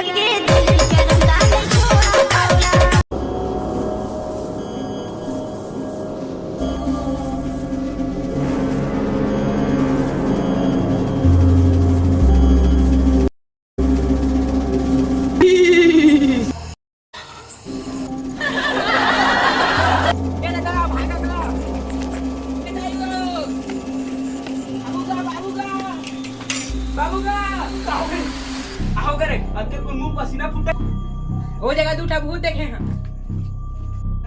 लगे दिल करता है छोड़ा पावला। वो जगह दूठा भूत देखे हैं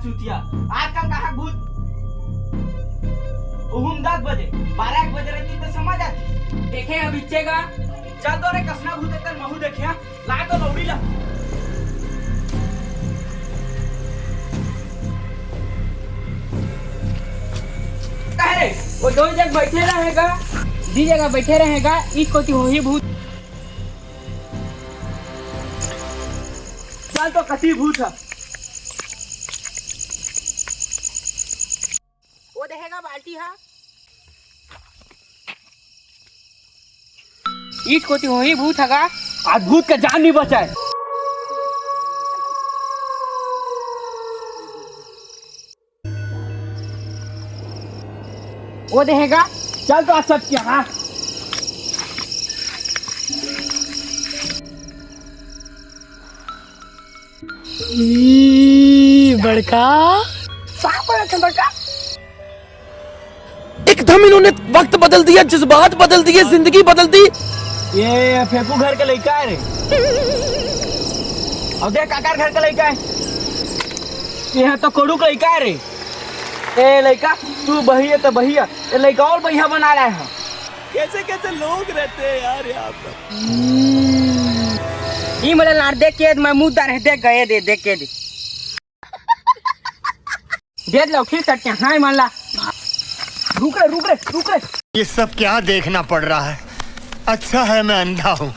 चुतिया आजकल कहाँ भूत उहुम 10 बजे 12 बजे रहती तो समझ आती। देखे हैं बिच्चे का चल तो रे कसना भूत है महू देखे ला तो लौड़ी ला। कहे वो दो जगह बैठे रहेगा दी जगह बैठे रहेगा इस कोती हो ही भूत। चल तो कसी भूत है वो देखेगा बाल्टी है इस कोती हो ही भूत हैगा। आज भूत का जान नहीं बचाए। वो देखेगा चल तो आज सच क्या हाँ बड़का बड़का एकदम इन्होंने वक्त बदल दिया, जज्बात बदल दिए, जिंदगी बदल दी। ये फेफू घर का लड़का है रे। अब देख काकार घर का लड़का है। ये तो कोड़ू का लड़का है रे। ए लड़का तू बहिया तो बहिया ये लड़का और बहिया बना रहा है। कैसे कैसे लोग रहते हैं यार यहाँ पर। ये मेरे लाड़ देख के मैं मुंह दार देख गए दे देख के देख लो फिर सट हाँ मान ला रुक रे। ये सब क्या देखना पड़ रहा है। अच्छा है मैं अंधा हूँ।